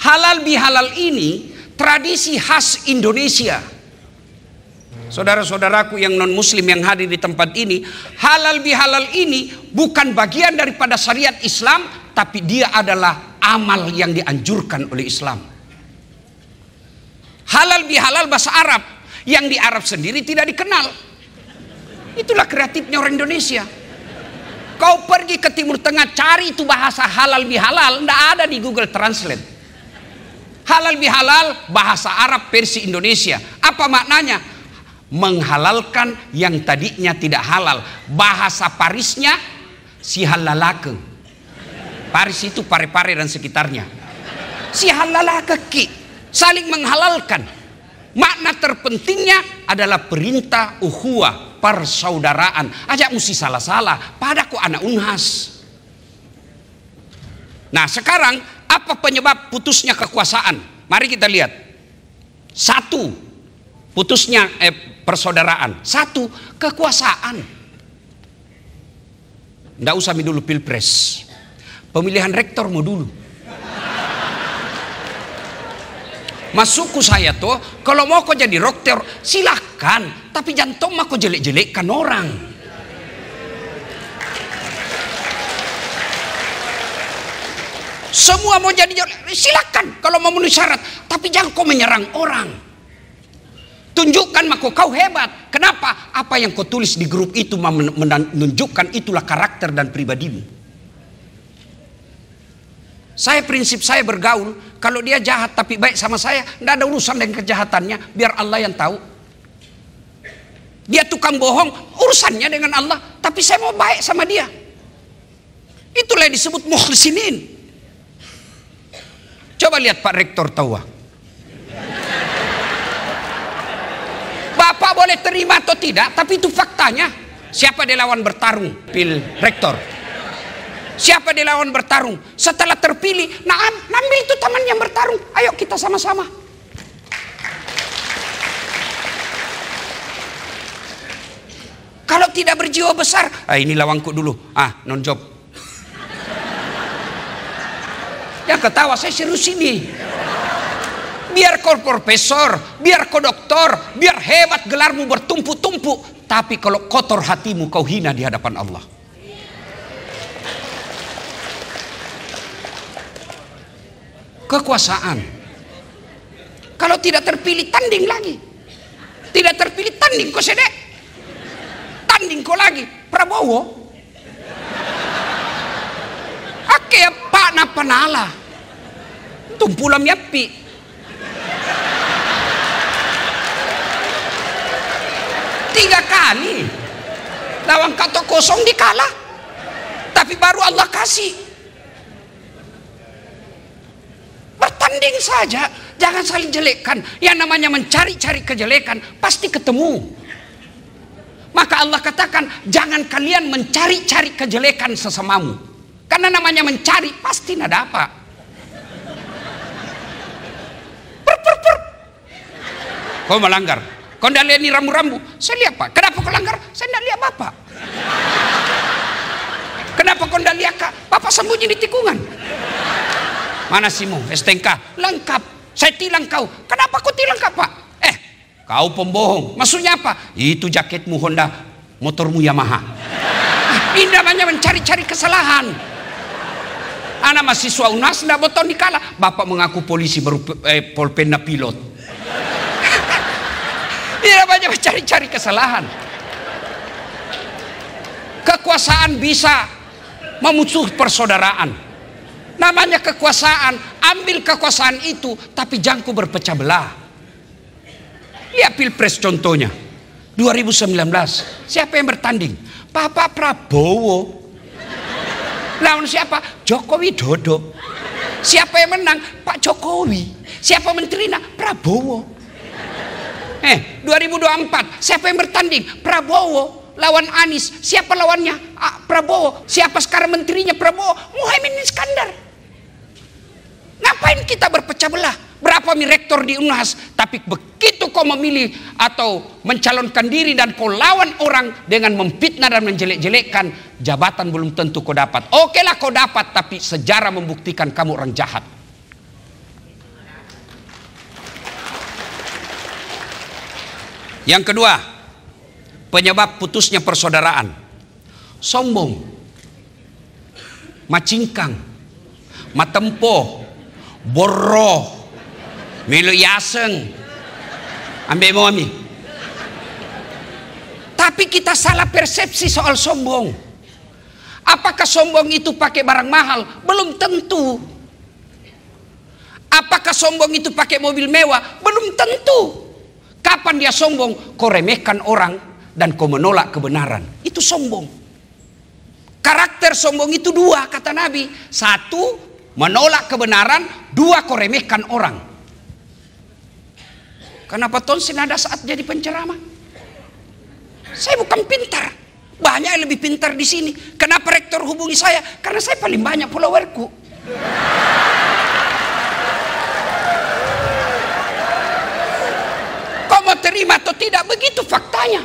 Halal bihalal ini tradisi khas Indonesia. Saudara-saudaraku yang non muslim yang hadir di tempat ini, halal bihalal ini bukan bagian daripada syariat Islam, tapi dia adalah amal yang dianjurkan oleh Islam. Halal bihalal bahasa Arab yang di Arab sendiri tidak dikenal. Itulah kreatifnya orang Indonesia. Kau pergi ke Timur Tengah cari itu bahasa halal bihalal, tidak ada di Google Translate. Halal bihalal bahasa Arab versi Indonesia. Apa maknanya? Menghalalkan yang tadinya tidak halal. Bahasa Parisnya si halalake. Paris itu Pare-Pare dan sekitarnya. Si halalake ki, saling menghalalkan. Makna terpentingnya adalah perintah ukhuwah, persaudaraan. Ajak mesti salah-salah, padaku anak Unhas. Nah sekarang apa penyebab putusnya kekuasaan? Mari kita lihat. Satu, putusnya persaudaraan. Satu, kekuasaan. Nggak usah dulu pilpres. Pemilihan rektor mau dulu. Masukku saya tuh, kalau mau kau jadi rektor silahkan, tapi jangan mau kau jelek-jelekkan orang. Semua mau jadi silakan kalau mau memenuhi syarat, tapi jangan kau menyerang orang. Tunjukkan maka kau hebat. Kenapa? Apa yang kau tulis di grup itu menunjukkan itulah karakter dan pribadimu. Prinsip saya bergaul, kalau dia jahat tapi baik sama saya, tidak ada urusan dengan kejahatannya, biar Allah yang tahu. Dia tukang bohong, urusannya dengan Allah, tapi saya mau baik sama dia. Itulah yang disebut mukhlisinin. Coba lihat Pak Rektor Tawa. Bapak boleh terima atau tidak, tapi itu faktanya. Siapa dia lawan bertarung pil rektor? Siapa dia lawan bertarung? Setelah terpilih, nah ambil itu teman yang bertarung. Ayo kita sama-sama. Kalau tidak berjiwa besar, ini lawanku dulu. Non job. Yang ketawa saya serius ini. Biar kau profesor, biar kau doktor, biar hebat gelarmu bertumpuk-tumpuk, tapi kalau kotor hatimu kau hina di hadapan Allah. Kekuasaan. Kalau tidak terpilih tanding lagi. Tidak terpilih tanding kau sedek. Tanding kau lagi. Prabowo. Ake Pak Napanala. Tumpulam yapi. Tiga kali. Lawan kata kosong dikalah. Tapi baru Allah kasih. Bertanding saja, jangan saling jelekkan. Yang namanya mencari-cari kejelekan pasti ketemu. Maka Allah katakan, jangan kalian mencari-cari kejelekan sesamamu. Karena namanya mencari pasti tidak dapat. Kau melanggar. Kau tidak lihat ini rambu-rambu. Saya lihat Pak. Kenapa kau langgar? Saya tidak lihat Bapak. Kenapa kau tidak lihat Kak? Bapak sembunyi di tikungan. Mana SIM-mu? STNK? Lengkap. Saya tilang kau. Kenapa kau tilang Kak Pak? Kau pembohong. Maksudnya apa? Itu jaketmu Honda, motormu Yamaha. Ini namanya mencari-cari kesalahan. Anak mahasiswa UNAS tidak boton dikalah. Bapak mengaku polisi baru polpena pilot. Ini namanya mencari-cari kesalahan. Kekuasaan bisa memusuh persaudaraan. Namanya kekuasaan, ambil kekuasaan itu, tapi jangan kau berpecah belah. Lihat pilpres contohnya, 2019, siapa yang bertanding? Bapak Prabowo. Lawan siapa? Joko Widodo. Siapa yang menang? Pak Jokowi. Siapa menterinya? Prabowo. 2024, siapa yang bertanding? Prabowo. Lawan Anies, siapa lawannya? Prabowo. Siapa sekarang menterinya? Prabowo. Muhaimin Iskandar. Ngapain kita berpecah belah? Berapa rektor di Unhas, tapi begitu kau memilih atau mencalonkan diri dan kau lawan orang dengan memfitnah dan menjelek-jelekkan, jabatan belum tentu kau dapat. Oke lah kau dapat, tapi sejarah membuktikan kamu orang jahat. Yang kedua, penyebab putusnya persaudaraan. Sombong, macingkang, matempo, borro, melu yaseng, ambil momi. Tapi kita salah persepsi soal sombong. Apakah sombong itu pakai barang mahal? Belum tentu. Apakah sombong itu pakai mobil mewah? Belum tentu. Kapan dia sombong? Kau remehkan orang dan kau menolak kebenaran. Itu sombong. Karakter sombong itu dua, kata Nabi. Satu, menolak kebenaran. Dua, kau remehkan orang. Kenapa Tonsin ada saat jadi penceramah? Saya bukan pintar. Banyak yang lebih pintar di sini. Kenapa rektor hubungi saya? Karena saya paling banyak followerku. Kau mau terima atau tidak? Begitu faktanya.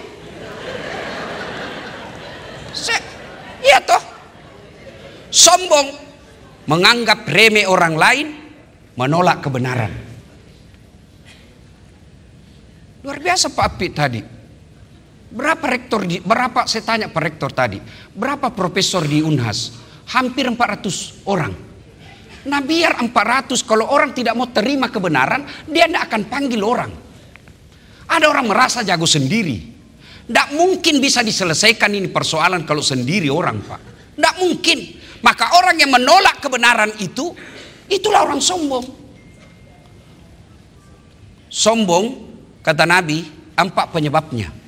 Iya toh. Sombong, menganggap remeh orang lain, menolak kebenaran. Luar biasa Pak Apit tadi. Berapa saya tanya Pak Rektor tadi, berapa profesor di Unhas? Hampir 400 orang. Nah biar 400, kalau orang tidak mau terima kebenaran, dia tidak akan panggil orang. Ada orang merasa jago sendiri. Tidak mungkin bisa diselesaikan ini persoalan kalau sendiri orang Pak. Tidak mungkin. Maka orang yang menolak kebenaran itu, itulah orang sombong. Sombong, kata Nabi, 4 penyebabnya.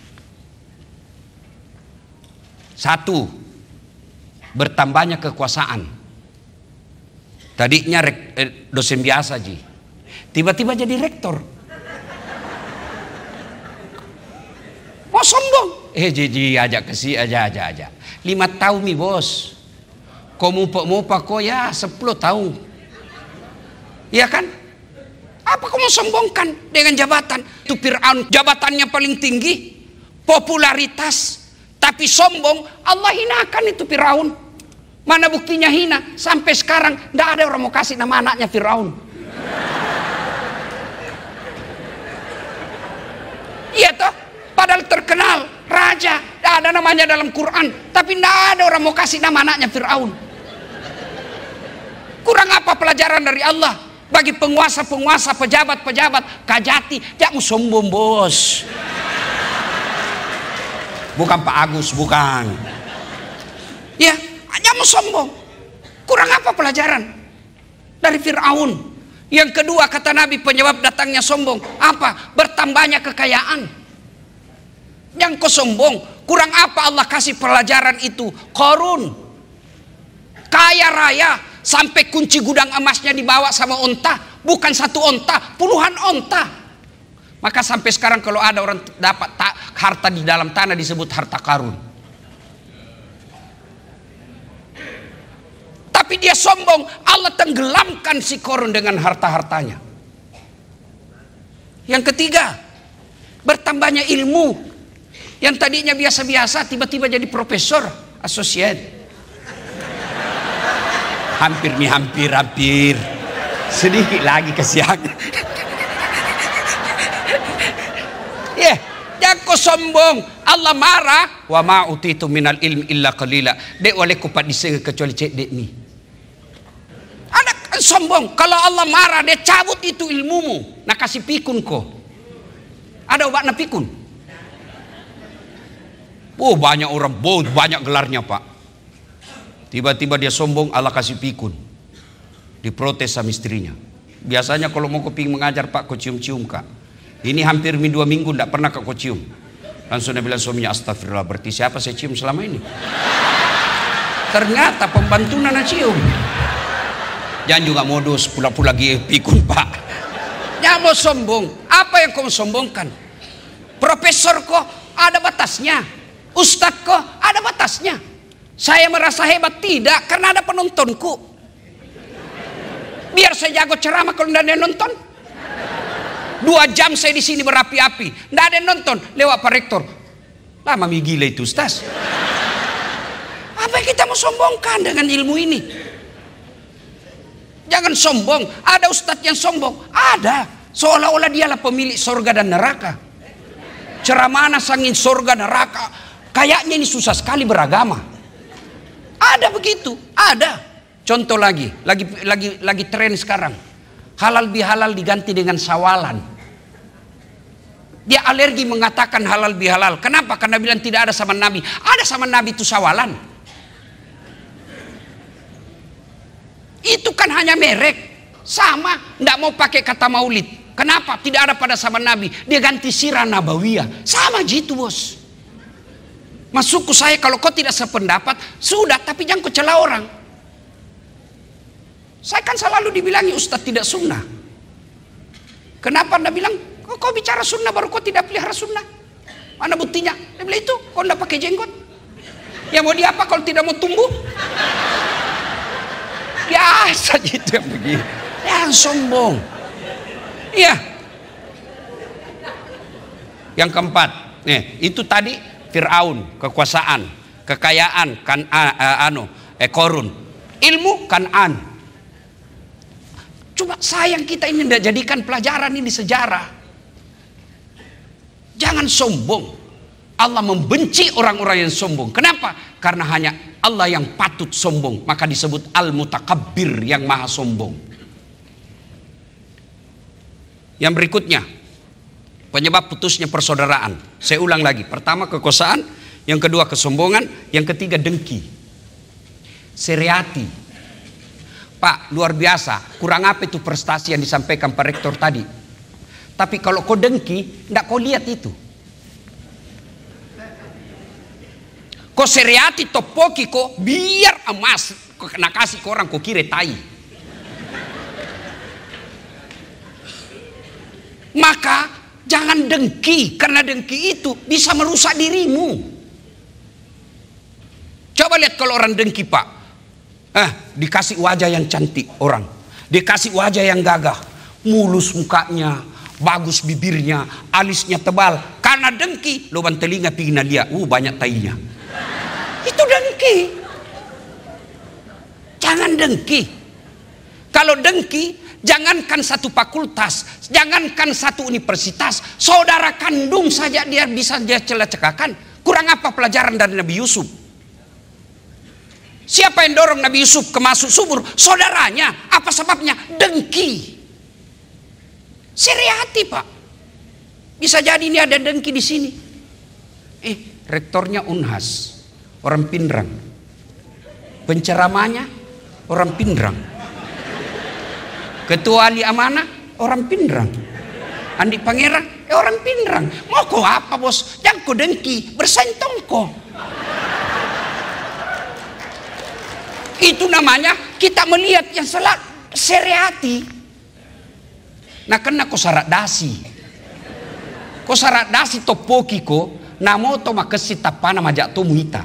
Satu, bertambahnya kekuasaan. Tadinya dosen biasa Ji, tiba-tiba jadi rektor. Mau sombong? Ji ajak ke si aja. 5 tahun nih bos. Kau mupa kau ya 10 tahun. Iya kan? Apa kau mau sombongkan dengan jabatan? Itu Fir'aun jabatannya paling tinggi, popularitas. Tapi sombong, Allah hinakan itu Firaun. Mana buktinya hina? Sampai sekarang tidak ada orang mau kasih nama anaknya Firaun. Iya toh? Padahal terkenal raja, tidak ada namanya dalam Quran. Tapi tidak ada orang mau kasih nama anaknya Firaun. Kurang apa pelajaran dari Allah bagi penguasa-penguasa, pejabat-pejabat, kajati? Jangan sombong bos. Bukan Pak Agus, bukan. Ya, hanya mau sombong. Kurang apa pelajaran dari Fir'aun? Yang kedua, kata Nabi, penyebab datangnya sombong apa? Bertambahnya kekayaan. Yang kau sombong, kurang apa Allah kasih pelajaran itu? Qarun, kaya raya, sampai kunci gudang emasnya dibawa sama onta. Bukan 1 onta, puluhan onta. Maka sampai sekarang kalau ada orang dapat harta di dalam tanah disebut harta karun. Tapi dia sombong, Allah tenggelamkan si Qarun dengan harta-hartanya. Yang ketiga, bertambahnya ilmu. Yang tadinya biasa-biasa tiba-tiba jadi profesor, associate. Hampir. Sedikit lagi kesiangan. Jangan kau sombong. Allah marah. Wa ma utitu minal ilmi illa qalila. Dek oleh ku padise kecuali cek dek ni. Ada sombong. Kalau Allah marah, dia cabut itu ilmumu. Nak kasih pikun kau. Ada obat na pikun? Oh banyak orang, banyak gelarnya Pak. Tiba-tiba dia sombong, Allah kasih pikun. Diprotes sama istrinya. Biasanya kalau mau keping mengajar Pak, kau cium-cium Kak. Ini hampir 2 minggu tidak pernah kau cium. Langsung dia bilang suaminya, astagfirullah, berarti siapa saya cium selama ini? Ternyata pembantu nana cium. Jangan juga modus pula-pula lagi pikun Pak. Jangan mau sombong. Apa yang kau sombongkan? Profesor kok ada batasnya. Ustadz kok ada batasnya. Saya merasa hebat tidak, karena ada penontonku. Biar saya jago ceramah kalau tidak ada yang nonton. 2 jam saya di sini berapi-api, tidak ada yang nonton, lewat Pak Rektor. Lama gila itu Ustaz. Apa yang kita mau sombongkan dengan ilmu ini? Jangan sombong. Ada ustadz yang sombong, ada, seolah-olah dialah pemilik surga dan neraka. Ceramah sangin surga neraka. Kayaknya ini susah sekali beragama. Ada begitu, ada. Contoh lagi tren sekarang. Halal bihalal diganti dengan sawalan. Dia alergi mengatakan halal bihalal. Kenapa? Karena bilang tidak ada sama Nabi. Ada sama Nabi itu sawalan. Itu kan hanya merek. Sama, tidak mau pakai kata maulid. Kenapa? Tidak ada pada zaman Nabi. Dia ganti sirah nabawiyah. Sama gitu bos. Masukku saya, kalau kau tidak sependapat, sudah, tapi jangan kau cela orang. Saya kan selalu dibilangi Ustadz tidak sunnah. Kenapa Anda bilang, kau bicara sunnah baru kau tidak pelihara sunnah? Mana buktinya? Dia bilang itu, kau tidak pakai jenggot. Ya mau diapa kalau tidak mau tumbuh? Biasa gitu yang begini. Yang sombong. Iya. Yang keempat, itu tadi Fir'aun, kekuasaan, kekayaan, Korun. Ilmu, Kan'an. Cuma sayang kita ini tidak jadikan pelajaran ini sejarah. Jangan sombong. Allah membenci orang-orang yang sombong. Kenapa? Karena hanya Allah yang patut sombong. Maka disebut Al-Mutakabbir, yang maha sombong. Yang berikutnya, penyebab putusnya persaudaraan. Saya ulang lagi. Pertama kekuasaan, yang kedua kesombongan, yang ketiga dengki. Seriati. Pak, luar biasa. Kurang apa itu prestasi yang disampaikan Pak Rektor tadi. Tapi kalau kau dengki, tidak kau lihat itu. Kau seriati topoki kau biar emas. Kau kena kasih ke orang, kau kira tai. Maka jangan dengki, karena dengki itu bisa merusak dirimu. Coba lihat kalau orang dengki Pak. Dikasih wajah yang cantik orang. Dikasih wajah yang gagah. Mulus mukanya, bagus bibirnya, alisnya tebal. Karena dengki, lubang telinga pingin lihat. Banyak tainya. Itu dengki. Jangan dengki. Kalau dengki, jangankan satu fakultas, jangankan satu universitas, saudara kandung saja dia bisa dia celah-cekakan. Kurang apa pelajaran dari Nabi Yusuf? Siapa yang dorong Nabi Yusuf ke masuk sumur? Saudaranya. Apa sebabnya? Dengki. Seriati Pak. Bisa jadi ini ada dengki di sini. Rektornya Unhas, orang Pindrang. Penceramanya orang Pindrang. Ketua ahli amanah orang Pindrang. Andi Pangerang orang Pindrang. Mau kau apa bos? Jangan kau dengki, bersentong kau. Itu namanya kita melihat yang salah seriati. Nah kena kau syarat dasi. Kau syarat dasi topoki kau namo to makesi tapana majak to muita.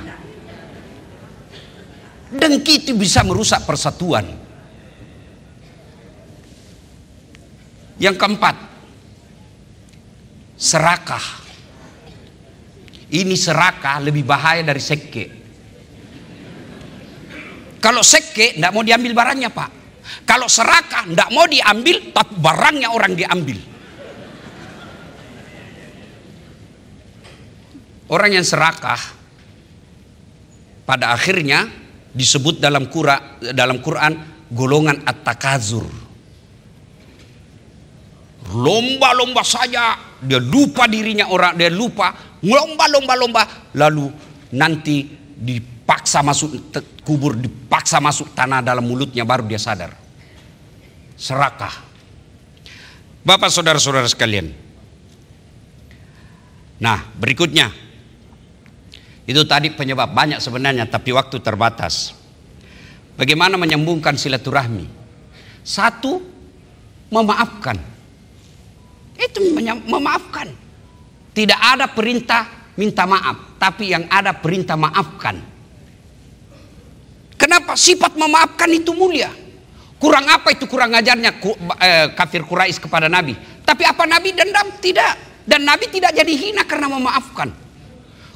Dengki itu bisa merusak persatuan. Yang keempat, serakah. Ini serakah lebih bahaya dari seke. Kalau seke tidak mau diambil barangnya Pak. Kalau serakah tidak mau diambil, tapi barangnya orang diambil. Orang yang serakah pada akhirnya disebut dalam Quran golongan at-takazur. Lomba-lomba saja, dia lupa dirinya orang, dia lupa lomba, lalu nanti dipaksa masuk kubur, dipaksa masuk tanah dalam mulutnya, baru dia sadar. Serakah. Bapak saudara-saudara sekalian. Nah berikutnya, itu tadi penyebab banyak sebenarnya, tapi waktu terbatas. Bagaimana menyambungkan silaturahmi? Satu, memaafkan. Itu memaafkan. Tidak ada perintah minta maaf, tapi yang ada perintah maafkan. Kenapa? Sifat memaafkan itu mulia. Kurang apa itu kurang ajarnya kafir Quraisy kepada Nabi? Tapi apa Nabi dendam? Tidak. Dan Nabi tidak jadi hina karena memaafkan.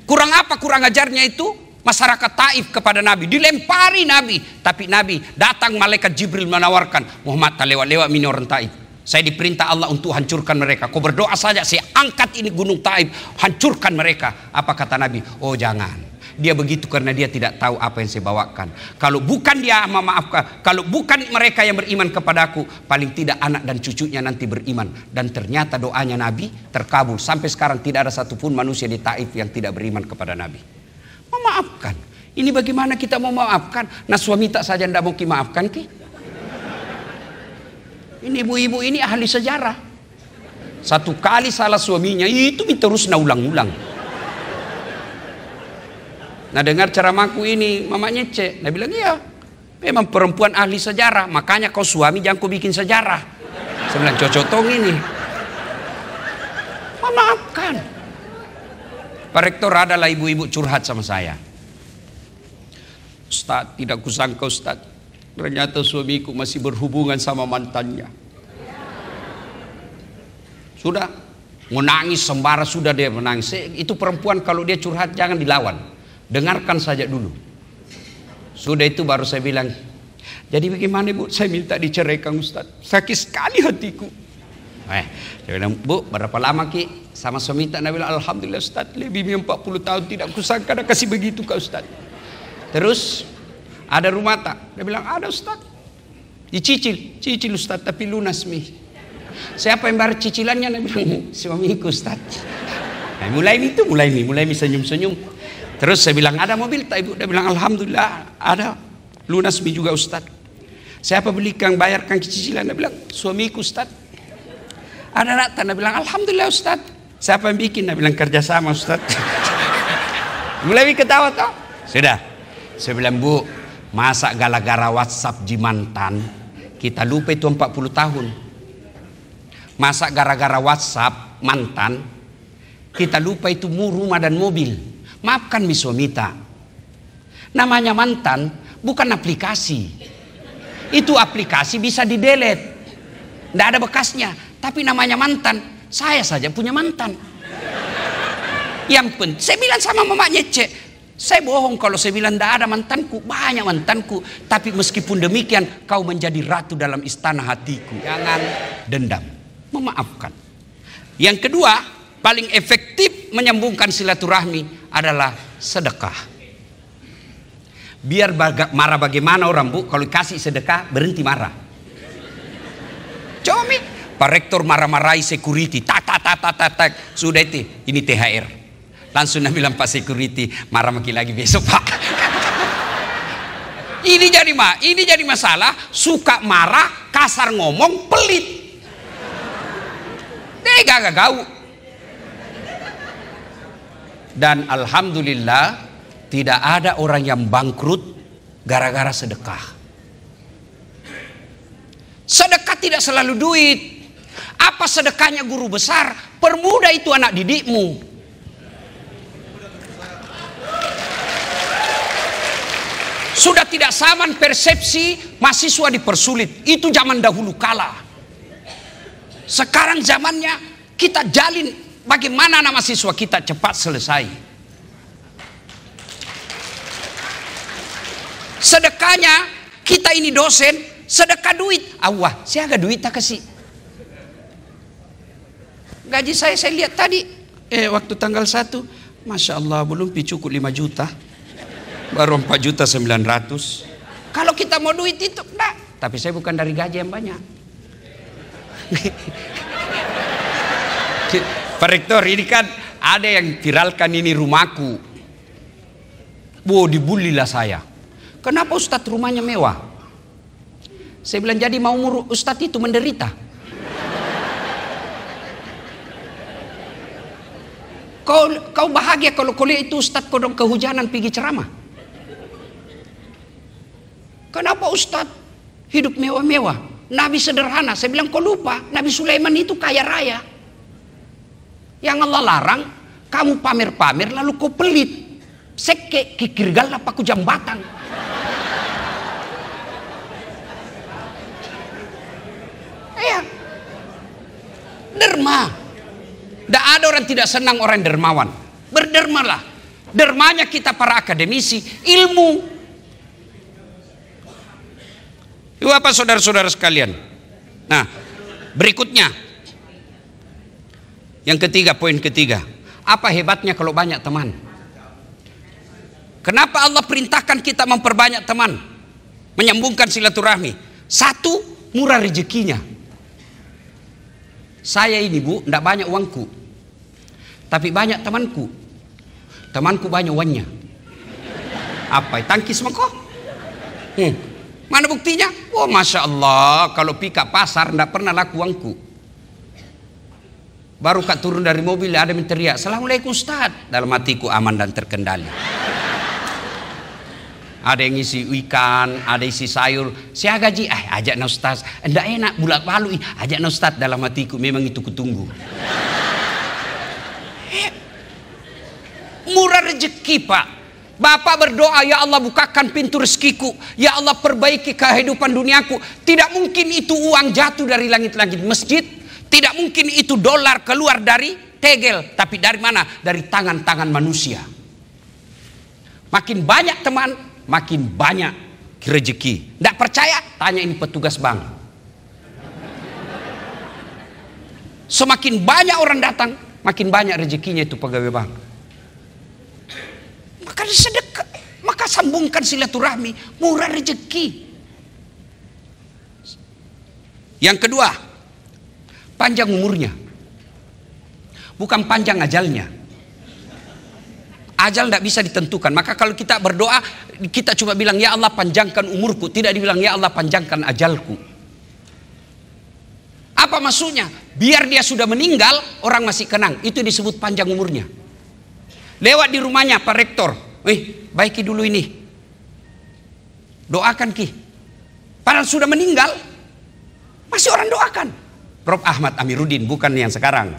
Kurang apa kurang ajarnya itu masyarakat Taif kepada Nabi? Dilempari Nabi, tapi Nabi datang malaikat Jibril menawarkan, Muhammad tak lewat-lewat mini orang Taif. Saya diperintah Allah untuk hancurkan mereka. Kau berdoa saja, saya angkat ini gunung Taif, hancurkan mereka. Apa kata Nabi? Oh jangan. Dia begitu karena dia tidak tahu apa yang saya bawakan. Kalau bukan dia memaafkan, kalau bukan mereka yang beriman kepadaku, paling tidak anak dan cucunya nanti beriman. Dan ternyata doanya Nabi terkabul. Sampai sekarang tidak ada satupun manusia di Taif yang tidak beriman kepada Nabi. Memaafkan. Ini bagaimana kita mau memaafkan? Nah suami tak saja tidak mau maafkan ki. Ini ibu-ibu ini ahli sejarah. Satu kali salah suaminya itu terus ulang-ulang. Nah dengar ceramahku ini mamanya cek. Dia bilang iya, memang perempuan ahli sejarah. Makanya kau suami jangan kau bikin sejarah. Saya bilang cocotong ini. Memaafkan. Pak Rektor adalah ibu-ibu curhat sama saya. Ustaz, tidak kusangka Ustaz, ternyata suamiku masih berhubungan sama mantannya. Sudah menangis sembara, sudah dia menangis. Itu perempuan kalau dia curhat jangan dilawan, dengarkan saja dulu. Sudah itu baru saya bilang, jadi bagaimana Bu? Saya minta diceraikan Ustaz, sakit sekali hatiku. Saya bilang, Bu berapa lama ki sama suami? Tak bilang, alhamdulillah Ustaz, lebih 40 tahun tidak kusangka ada kasih begitu ke Ustaz. Terus ada rumah tak? Dia bilang ada Ustaz. Cicil Ustaz tapi lunas mi. Siapa yang bayar cicilannya? Dia bilang suamiku Ustaz. Nah, mulai mi senyum-senyum. Terus saya bilang ada mobil tak Ibu? Dia bilang alhamdulillah ada, lunas mi juga Ustaz. Siapa belikan bayarkan cicilan? Dia bilang suamiku Ustaz. Ada nak? Dia bilang alhamdulillah Ustaz. Siapa yang bikin? Dia bilang kerjasama Ustaz. Mulai mi ketawa tau. Sudah. Saya bilang Bu, masa gara-gara WhatsApp jimantan kita lupa itu 40 tahun. Masa gara-gara WhatsApp mantan kita lupa itu rumah dan mobil. Maafkan mi suamita. Namanya mantan bukan aplikasi. Itu aplikasi bisa di-delete, tidak ada bekasnya. Tapi namanya mantan, saya saja punya mantan. Yang penting saya bilang sama mamanya cek, saya bohong kalau saya bilang tidak ada mantanku, banyak mantanku. Tapi meskipun demikian, kau menjadi ratu dalam istana hatiku. Jangan dendam, memaafkan. Yang kedua, paling efektif menyambungkan silaturahmi adalah sedekah. Biar marah bagaimana orang Bu, kalau kasih sedekah berhenti marah. Coba Pak Rektor marah-marahi security, tak. Sudah itu, ini THR. Langsung dia bilang Pak security, marah makin lagi besok Pak. Ini jadi masalah, suka marah, kasar ngomong, pelit. Gak gau. Dan alhamdulillah tidak ada orang yang bangkrut gara-gara sedekah. Sedekah tidak selalu duit. Apa sedekahnya guru besar? Permudah itu anak didikmu. Sudah tidak sama persepsi mahasiswa dipersulit. Itu zaman dahulu kala. Sekarang zamannya kita jalin bagaimana anak mahasiswa kita cepat selesai. Sedekahnya kita ini dosen, sedekah duit. Awah, saya agak duit tak kasih. Gaji saya lihat tadi, waktu tanggal 1, Masya Allah belum cukup 5 juta. Baru 4.900.000. Kalau kita mau duit itu enggak. Tapi saya bukan dari gaji yang banyak. Pak Rektor, ini kan ada yang viralkan ini rumahku. Dibulilah saya. Kenapa Ustadz rumahnya mewah? Saya bilang jadi mau Ustadz itu menderita. Kau bahagia kalau kau lihat itu Ustadz kodong kehujanan pergi ceramah. Kenapa Ustadz hidup mewah-mewah? Nabi sederhana. Saya bilang kau lupa, Nabi Sulaiman itu kaya raya. Yang Allah larang, kamu pamer-pamer lalu kau pelit. Seke kikirgal apa ku jambatan. Derma. Tidak ada orang tidak senang orang dermawan. Berdermalah. Dermanya kita para akademisi, ilmu. Itu apa saudara-saudara sekalian? Nah, Berikutnya, yang ketiga, poin ketiga. Apa hebatnya kalau banyak teman? Kenapa Allah perintahkan kita memperbanyak teman? Menyambungkan silaturahmi. Satu, murah rezekinya. Saya ini Bu, tidak banyak uangku, tapi banyak temanku. Temanku banyak uangnya. Apa? Tangkis mengko? Mana buktinya? Oh Masya Allah, kalau pika pasar tidak pernah laku uangku. Baru kak turun dari mobil ada yang teriak, Assalamualaikum Ustaz. Dalam hatiku aman dan terkendali. Ada yang isi ikan, ada isi sayur. Saya gaji, ajak na Ustaz. Enggak enak, bulat palu, ajak na Ustaz. Dalam hatiku, memang itu kutunggu. Murah rezeki Pak. Bapak berdoa, ya Allah bukakan pintu rezekiku, ya Allah perbaiki kehidupan duniaku. Tidak mungkin itu uang jatuh dari langit-langit masjid, tidak mungkin itu dolar keluar dari tegel, tapi dari mana? Dari tangan-tangan manusia. Makin banyak teman, makin banyak rezeki. Tidak percaya? Tanya ini petugas bank. Semakin banyak orang datang, makin banyak rezekinya itu pegawai bank. Maka sedekah, maka sambungkan silaturahmi, murah rezeki. Yang kedua, panjang umurnya, bukan panjang ajalnya. Ajal tidak bisa ditentukan. Maka kalau kita berdoa, kita cuma bilang ya Allah panjangkan umurku, tidak dibilang ya Allah panjangkan ajalku. Apa maksudnya? Biar dia sudah meninggal, orang masih kenang. Itu disebut panjang umurnya. Lewat di rumahnya Pak Rektor, baiki dulu ini, doakan Ki. Padahal sudah meninggal, masih orang doakan. Prof Ahmad Amiruddin, bukan yang sekarang.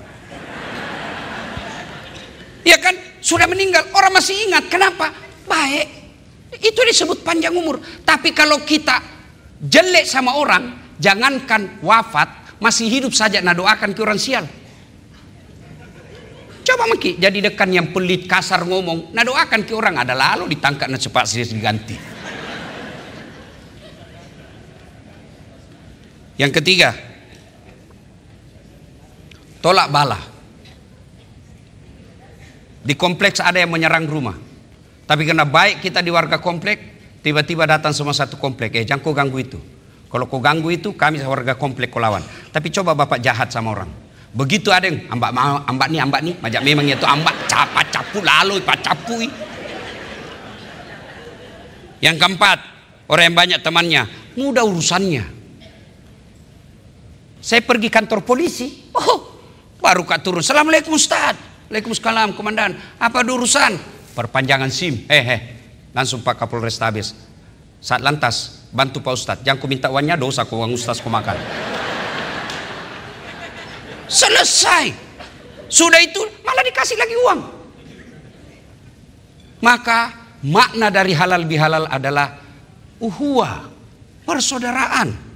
Ya kan, sudah meninggal, orang masih ingat. Kenapa? Baik. Itu disebut panjang umur. Tapi kalau kita jelek sama orang, jangankan wafat, masih hidup saja nah doakan ke orang sial. Coba maki jadi dekan yang pelit, kasar ngomong, nah doakan ke orang ada lalu ditangkap nah cepat sih diganti. Yang ketiga, tolak bala. Di kompleks ada yang menyerang rumah, tapi karena baik kita di warga komplek, tiba-tiba datang semua satu komplek, jangan kau ganggu itu. Kalau kau ganggu itu, kami warga komplek kau lawan. Tapi coba bapak jahat sama orang. Begitu ada yang ambak nih, majak memang itu ambak, capu lalu, capui. Yang keempat, orang yang banyak temannya, mudah urusannya. Saya pergi kantor polisi, baru kak turun, Assalamualaikum Ustaz. Waalaikumsalam Komandan, apa ada urusan? Perpanjangan SIM, langsung Pak Kapolres habis. Saat lantas, bantu Pak Ustaz, jangan ku minta uangnya, dosa ku uang Ustaz ku makan. Selesai. Sudah itu malah dikasih lagi uang. Maka makna dari halal bihalal adalah uhuwah, persaudaraan.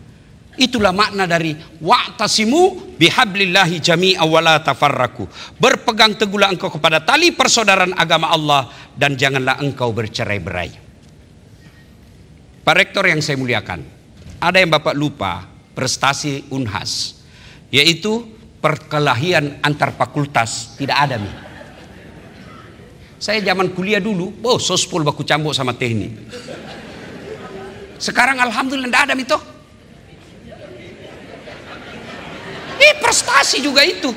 Itulah makna dari wa'tasimu bihablillahi jami'a wa la tafarraku. Berpegang teguhlah engkau kepada tali persaudaraan agama Allah dan janganlah engkau bercerai-berai. Pak Rektor yang saya muliakan, ada yang Bapak lupa prestasi Unhas, yaitu perkelahian antar fakultas tidak ada nih. Saya zaman kuliah dulu, sospol baku cambuk sama teknik. Sekarang alhamdulillah tidak ada itu. Prestasi juga itu.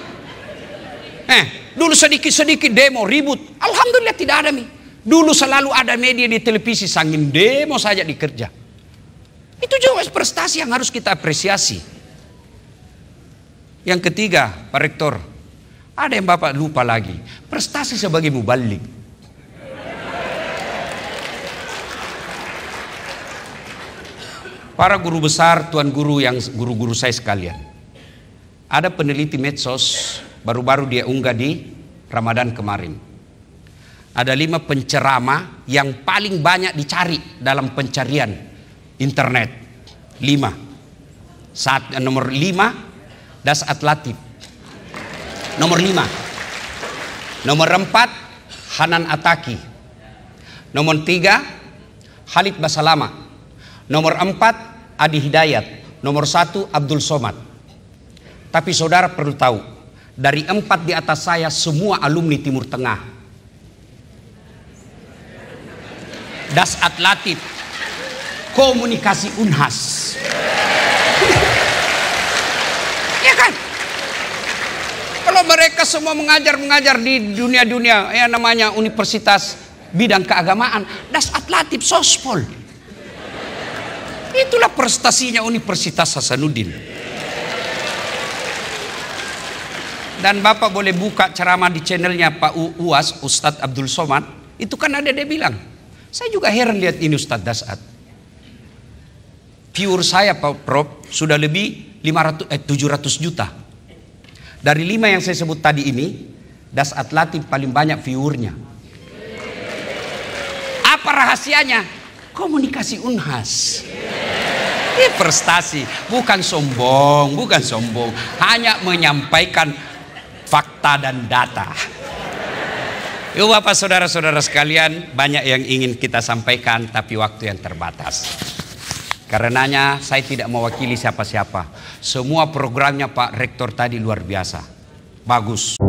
Dulu sedikit-sedikit demo ribut, alhamdulillah tidak ada nih. Dulu selalu ada media di televisi sangin demo saja dikerja. Itu juga prestasi yang harus kita apresiasi. Yang ketiga, Pak Rektor, ada yang Bapak lupa lagi, prestasi sebagai mubalik. Para guru besar, tuan guru yang guru-guru saya sekalian, ada peneliti medsos baru-baru dia unggah di Ramadan kemarin. Ada 5 penceramah yang paling banyak dicari dalam pencarian internet. 5. Nomor 5 Das Atlatif. Nomor 5. Nomor 4 Hanan Ataki. Nomor 3 Khalid Basalama. Nomor 4 Adi Hidayat. Nomor 1 Abdul Somad. Tapi saudara perlu tahu, dari 4 di atas saya semua alumni Timur Tengah. Dasat Latif, komunikasi Unhas. Ya kan? Kalau mereka semua mengajar di dunia-dunia yang namanya universitas bidang keagamaan, Dasat Latif Sospol. Itulah prestasinya Universitas Hasanuddin. Dan Bapak boleh buka ceramah di channelnya Pak UAS, Ustadz Abdul Somad. Itu kan ada dia bilang, saya juga heran lihat ini Ustadz Dasat. Viewer saya Pak Prof sudah lebih 700 juta. Dari 5 yang saya sebut tadi ini, Dasat Latif paling banyak viewernya. Apa rahasianya? Komunikasi Unhas. Ini prestasi, bukan sombong, hanya menyampaikan fakta dan data. Yuk Bapak saudara-saudara sekalian, banyak yang ingin kita sampaikan tapi waktu yang terbatas. Karenanya saya tidak mewakili siapa-siapa. Semua programnya Pak Rektor tadi luar biasa. Bagus.